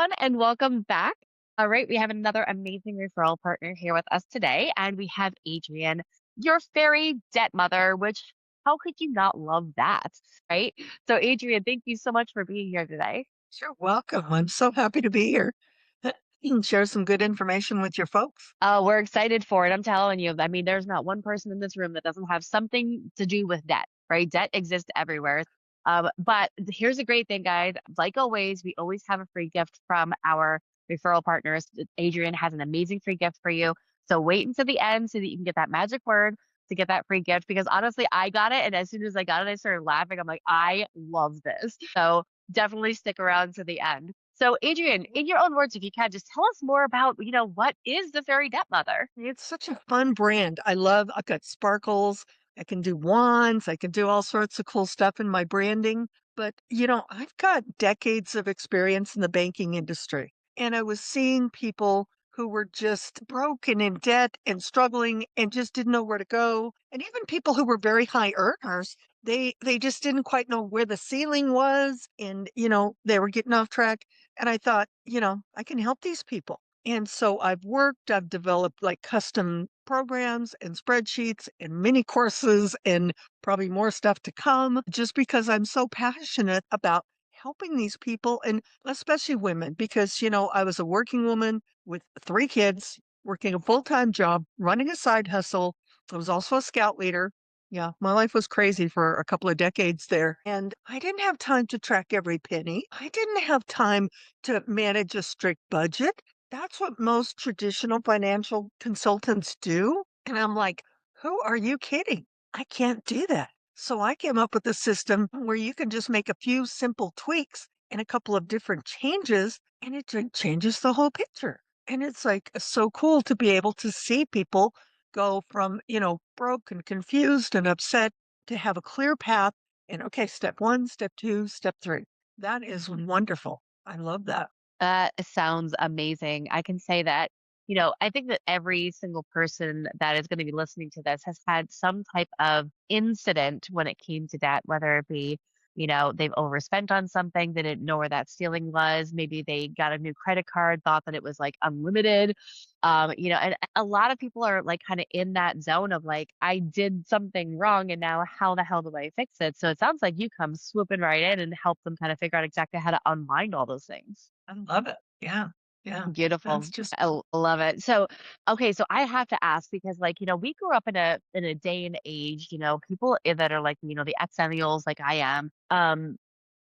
everyone, and welcome back. All right, we have another amazing referral partner here with us today, and we have Adrian, your fairy debt mother, which how could you not love that, right? So, Adrian, thank you so much for being here today. Sure, welcome. I'm so happy to be here. And share some good information with your folks. We're excited for it. I'm telling you, I mean, there's not one person in this room that doesn't have something to do with debt, right? Debt exists everywhere. But here's a great thing, guys. Like always, we always have a free gift from our referral partners. Adrian has an amazing free gift for you. So wait until the end so that you can get that magic word to get that free gift. Because honestly, I got it. And as soon as I got it, I started laughing. I'm like, I love this. So definitely stick around to the end. So, Adrian, in your own words, if you can, just tell us more about, what is the Fairy Debt Mother? It's such a fun brand. I've got sparkles. I can do wands. I can do all sorts of cool stuff in my branding. But, I've got decades of experience in the banking industry. And I was seeing people who were just broken in debt and struggling and just didn't know where to go. And even people who were very high earners, they just didn't quite know where the ceiling was. And, they were getting off track. And I thought, I can help these people. And so I've developed like custom programs and spreadsheets and mini courses and probably more stuff to come just because I'm so passionate about helping these people and especially women because, I was a working woman with three kids, working a full time job, running a side hustle. I was also a scout leader. Yeah, my life was crazy for a couple of decades there. And I didn't have time to track every penny. I didn't have time to manage a strict budget. That's what most traditional financial consultants do. And I'm like, who are you kidding? I can't do that. So I came up with a system where you can just make a few simple tweaks and a couple of different changes, and it changes the whole picture. And it's like so cool to be able to see people go from, broke and confused and upset to have a clear path. And okay, step one, step two, step three. That is wonderful. I love that. That sounds amazing. I can say that, I think that every single person that is going to be listening to this has had some type of incident when it came to debt, whether it be, they've overspent on something, they didn't know where that ceiling was. Maybe they got a new credit card, thought that it was like unlimited. And a lot of people are like kind of in that zone of like, I did something wrong and now how the hell do I fix it? So it sounds like you come swooping right in and help them kind of figure out exactly how to unwind all those things. I love it. Yeah, yeah. Beautiful. That's just Love it. So, okay, so I have to ask because, like, we grew up in a day and age, people that are like, the Xennials, like I am.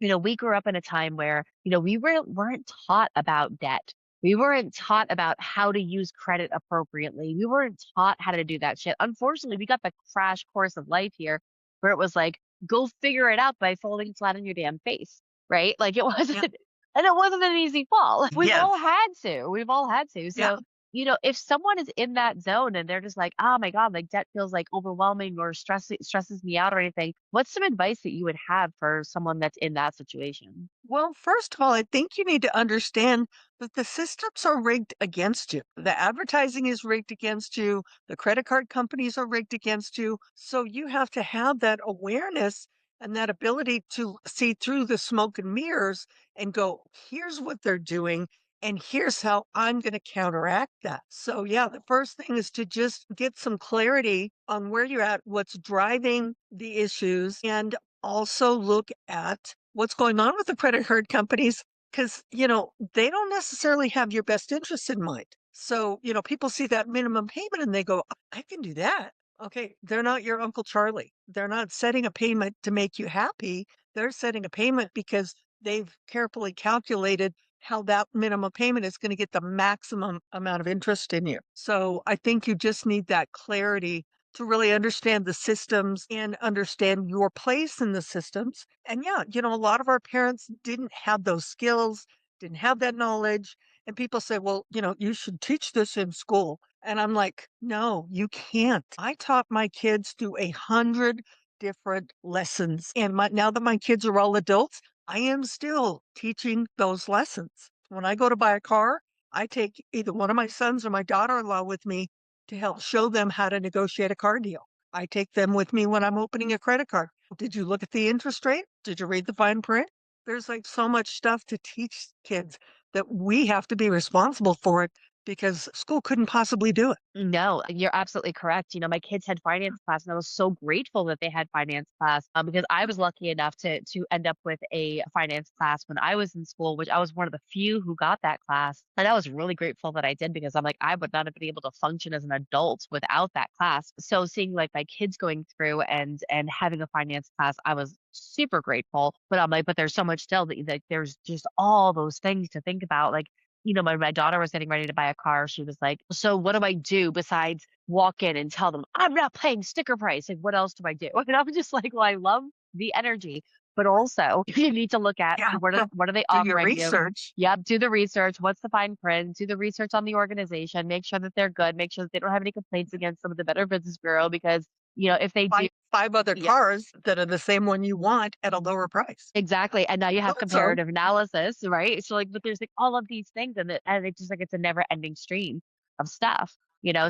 We grew up in a time where, we weren't taught about debt. We weren't taught about how to use credit appropriately. We weren't taught how to do that shit. Unfortunately, we got the crash course of life here, where it was like, go figure it out by falling flat on your damn face, right? Like it yeah. wasn't. And it wasn't an easy fall. We've Yes. all had to. We've all had to. Yeah. So, if someone is in that zone and they're just like, "Oh my god, like debt feels like overwhelming or stresses me out or anything." What's some advice that you would have for someone that's in that situation? Well, first of all, I think you need to understand that the systems are rigged against you. The advertising is rigged against you. The credit card companies are rigged against you. So you have to have that awareness and that ability to see through the smoke and mirrors and go, here's what they're doing. And here's how I'm going to counteract that. So, yeah, the first thing is to just get some clarity on where you're at, what's driving the issues, and also look at what's going on with the credit card companies because, they don't necessarily have your best interests in mind. So, people see that minimum payment and they go, I can do that. Okay, they're not your Uncle Charlie. They're not setting a payment to make you happy. They're setting a payment because they've carefully calculated how that minimum payment is going to get the maximum amount of interest in you. So I think you just need that clarity to really understand the systems and understand your place in the systems. And yeah, a lot of our parents didn't have those skills, didn't have that knowledge. And people say, well, you should teach this in school. And I'm like, no, you can't. I taught my kids through 100 different lessons. And now that my kids are all adults, I am still teaching those lessons. When I go to buy a car, I take either one of my sons or my daughter in law with me to help show them how to negotiate a car deal. I take them with me when I'm opening a credit card. Did you look at the interest rate? Did you read the fine print? There's like so much stuff to teach kids that we have to be responsible for it because school couldn't possibly do it. No, you're absolutely correct. My kids had finance class, and I was so grateful that they had finance class because I was lucky enough to end up with a finance class when I was in school, which I was one of the few who got that class, and I was really grateful that I did because I'm like I would not have been able to function as an adult without that class. So seeing like my kids going through and having a finance class, I was super grateful. But I'm like, but there's so much still that there's just all those things to think about, like when my daughter was getting ready to buy a car, she was like, "So what do I do besides walk in and tell them I'm not paying sticker price? Like, what else do I do?" And I'm just like, "Well, I love the energy, but also you need to look at Yeah. what are they Do your offering you? research. Yep, do the research. What's the fine print? Do the research on the organization. Make sure that they're good. Make sure that they don't have any complaints against them at the Better Business Bureau because if they do, Find 5 other yeah, cars that are the same one you want at a lower price. exactly, and now you So have and so. comparative analysis, right? So, like, but there's, like, all of these things, and it's just, like, it's a never-ending stream of stuff.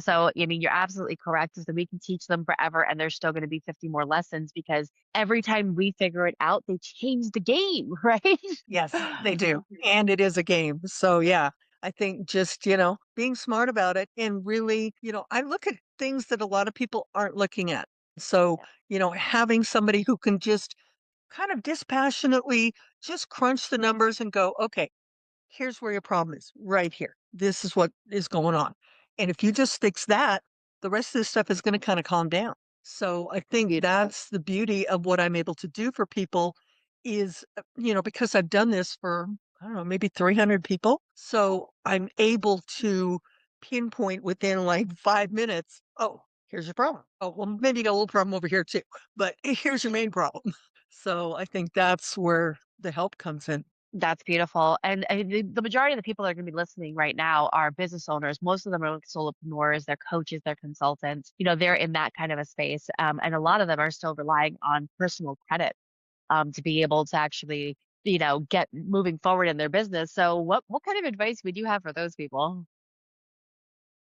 So, I mean, you're absolutely correct, is that we can teach them forever, and there's still gonna be 50 more lessons because every time we figure it out, they change the game, right? Yes, they do, and it is a game. So, yeah, I think just, being smart about it and really, I look at things that a lot of people aren't looking at. So, Yeah, having somebody who can just kind of dispassionately just crunch the numbers and go, "Okay, here's where your problem is, right here. This is what is going on. And if you just fix that, the rest of this stuff is going to kind of calm down." So I think beautiful. that's the beauty of what I'm able to do for people is, because I've done this for, I don't know, maybe 300 people. So I'm able to pinpoint within like 5 minutes, oh, here's your problem. Oh, well, maybe you got a little problem over here too, but here's your main problem. So I think that's where the help comes in. That's beautiful, and the majority of the people that are gonna be listening right now are business owners. Most of them are like solopreneurs, they're coaches, they're consultants. They're in that kind of a space, and a lot of them are still relying on personal credit to be able to actually, get moving forward in their business. So what kind of advice would you have for those people?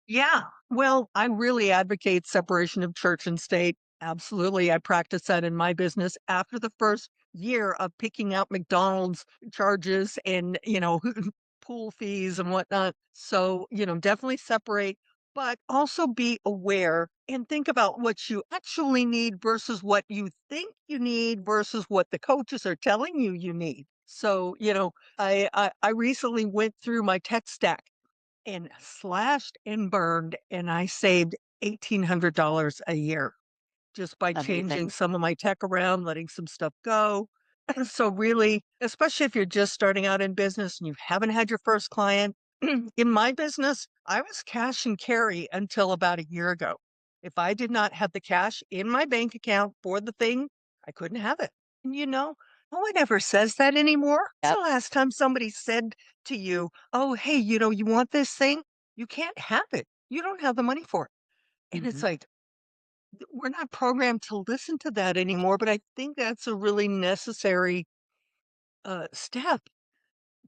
Yeah. Well, I really advocate separation of church and state. Absolutely. I practice that in my business after the first year of picking out McDonald's charges and, pool fees and whatnot. So, definitely separate, but also be aware and think about what you actually need versus what you think you need versus what the coaches are telling you need. So, I recently went through my tech stack and slashed and burned, and I saved $1,800 a year just by changing Amazing. some of my tech around, letting some stuff go. So really, especially if you're just starting out in business and you haven't had your first client, in my business, I was cash and carry until about a year ago. If I did not have the cash in my bank account for the thing, I couldn't have it. And no one ever says that anymore. When's Yep. the last time somebody said to you, "Oh, hey, you want this thing? You can't have it. You don't have the money for it." And it's Mhm. like, we're not programmed to listen to that anymore, but I think that's a really necessary step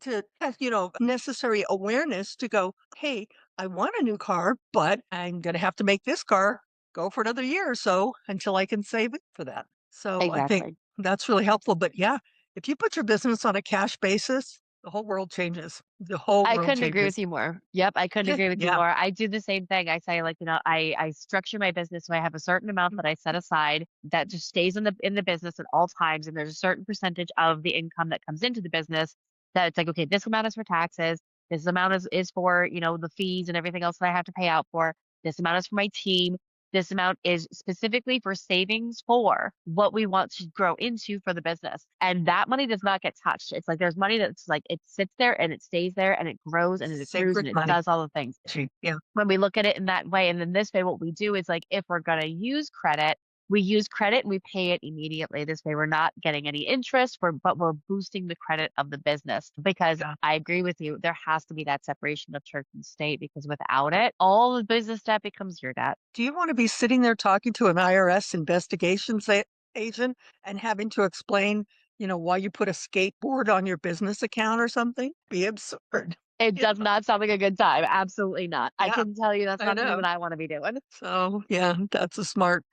to have, necessary awareness to go, hey, I want a new car, but I'm going to have to make this car go for another year or so until I can save it for that. So I think Exactly. that's really helpful. But yeah, if you put your business on a cash basis, the whole world changes. The whole I world couldn't agree with changes. you more. Yep, I couldn't agree with you Yeah. more. I do the same thing. I say, like, I structure my business so I have a certain amount that I set aside that just stays in the business at all times, and there's a certain percentage of the income that comes into the business that it's like, okay, this amount is for taxes, this amount is for, the fees and everything else that I have to pay out for. This amount is for my team. This amount is specifically for savings for what we want to grow into for the business. And that money does not get touched. It's like there's money that's like it sits there and it stays there and it grows and it accrues Sacred and it money. does all the things. Yeah. When we look at it in that way, and then this way, what we do is like if we're going to use credit, we use credit and we pay it immediately. This way, we're not getting any interest, but we're boosting the credit of the business. Because Yeah. I agree with you, there has to be that separation of church and state. Because without it, all the business debt becomes your debt. Do you want to be sitting there talking to an IRS investigations agent and having to explain, why you put a skateboard on your business account or something? Be absurd. It You does know? not sound like a good time. Absolutely not. I Yeah, can tell you that's I not something know. that I want to be doing. So yeah, that's a smart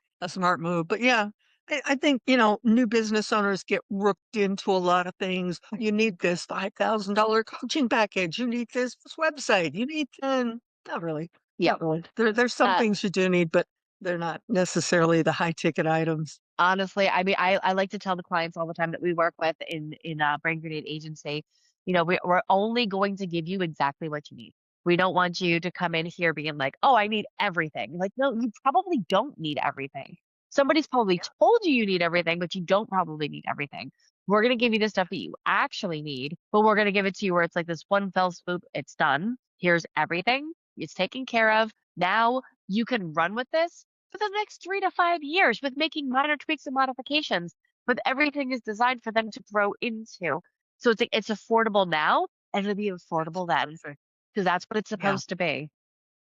move. But yeah, I think, new business owners get rooked into a lot of things. You need this $5,000 coaching package. You need this website. You need, not really, Yep. not really. There's some Uh, things you do need, but they're not necessarily the high ticket items. Honestly, I mean, I like to tell the clients all the time that we work with in Brain Grenade Agency, we're only going to give you exactly what you need. We don't want you to come in here being like, "Oh, I need everything." Like, no, you probably don't need everything. Somebody's probably Yeah, told you you need everything, but you don't probably need everything. We're gonna give you the stuff that you actually need, but we're gonna give it to you where it's like this one fell swoop, it's done. Here's everything. It's taken care of. Now you can run with this for the next 3 to 5 years with making minor tweaks and modifications, but everything is designed for them to grow into. So it's affordable now and it'll be that's affordable then perfect. because that's what it's Yeah. supposed to be.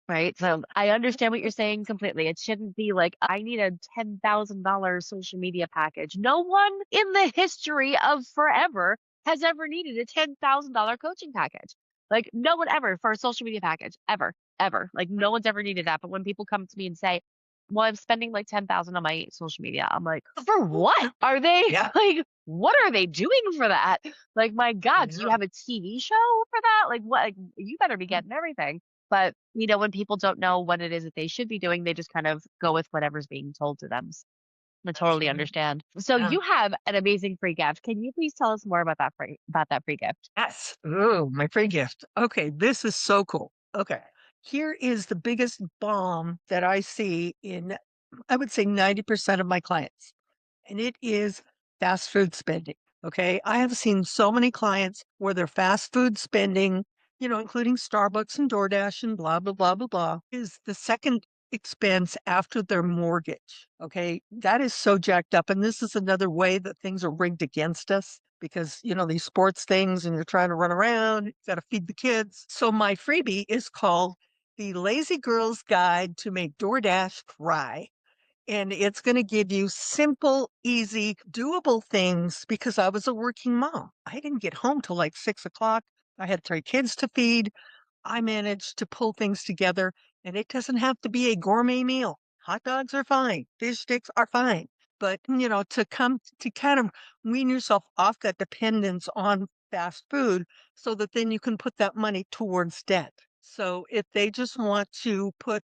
Right. So I understand what you're saying completely. It shouldn't be like, I need a $10,000 social media package. No one in the history of forever has ever needed a $10,000 coaching package. Like, no one ever for a social media package, ever, ever. Like, no one's ever needed that. But when people come to me and say, well, I'm spending like 10,000 on my social media, I'm like, for what? Are they Yeah. like, what are they doing for that? Like, my God, do you Yeah. have a TV show for that? Like, what? Like, you better be getting everything. But, when people don't know what it is that they should be doing, they just kind of go with whatever's being told to them. I That's totally right. understand. So Yeah. you have an amazing free gift. Can you please tell us more about that free gift? Yes. Ooh, my free gift. Okay, this is so cool. Okay. Here is the biggest bomb that I see in, I would say, 90% of my clients, and it is fast food spending. Okay. I have seen so many clients where their fast food spending, including Starbucks and DoorDash and blah, blah, blah, blah, blah, is the second expense after their mortgage. Okay. That is so jacked up. And this is another way that things are rigged against us because, these sports things and you're trying to run around, you got to feed the kids. So my freebie is called The Lazy Girl's Guide to Make DoorDash Cry, and it's going to give you simple, easy, doable things because I was a working mom. I didn't get home till like 6 o'clock. I had three kids to feed. I managed to pull things together, and it doesn't have to be a gourmet meal. Hot dogs are fine, fish sticks are fine. But, to come to kind of wean yourself off that dependence on fast food so that then you can put that money towards debt. So if they just want to put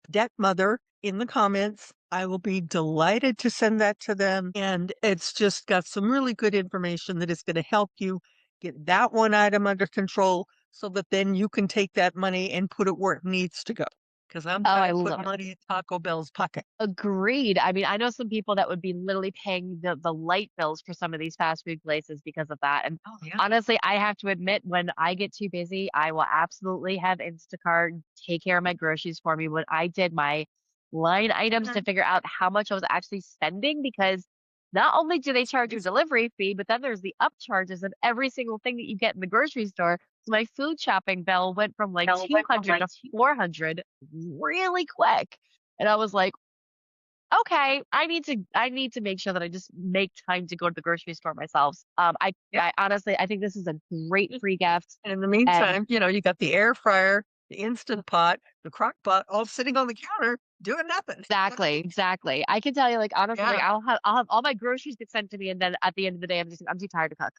debt mother in the comments, I will be delighted to send that to them. And it's just got some really good information that is going to help you get that one item under control so that then you can take that money and put it where it needs to go. Because I'm Oh, I tired of love putting it. money in Taco Bell's pocket. Agreed. I mean, I know some people that would be literally paying the light bills for some of these fast food places because of that. And Oh, yeah. honestly, I have to admit, when I get too busy, I will absolutely have Instacart take care of my groceries for me. When I did my line items to Mhm. figure out how much I was actually spending, because not only do they It's charge you crazy. delivery fee, but then there's the upcharges of every single thing that you get in the grocery store. So my food shopping bill went from like 200 to 400 really quick. And I was like, okay, I need to make sure that I just make time to go to the grocery store myself. Yep. I honestly I think this is a great free gift. And in the And meantime, you got the air fryer, the Instant Pot, the crock pot all sitting on the counter doing nothing. exactly, exactly. I can tell you, like, honestly, like, Yeah. I'll have all my groceries get sent to me, and then at the end of the day, I'm too tired to cook.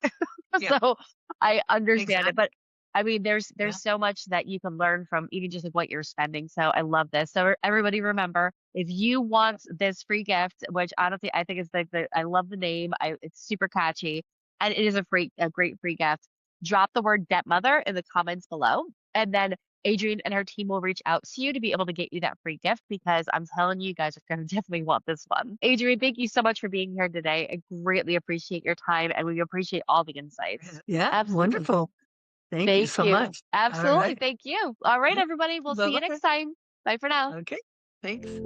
Yeah. So I understand it, Exactly. but I mean, Yeah. there's so much that you can learn from even just like what you're spending. So I love this. So everybody, remember, if you want this free gift, which honestly I think is like the I love the name. It's super catchy, and it is a great free gift. Drop the word debt mother in the comments below, and then Adrian and her team will reach out to you to be able to get you that free gift, because I'm telling you, you guys are going to definitely want this one. Adrian, thank you so much for being here today. I greatly appreciate your time and we appreciate all the insights. Yeah. Absolutely. Wonderful. Thank you Thank so you. much. All Absolutely. right. Thank you. All right, Yeah. everybody. We'll see you Bye-bye. next time. Bye for now. Okay. Thanks.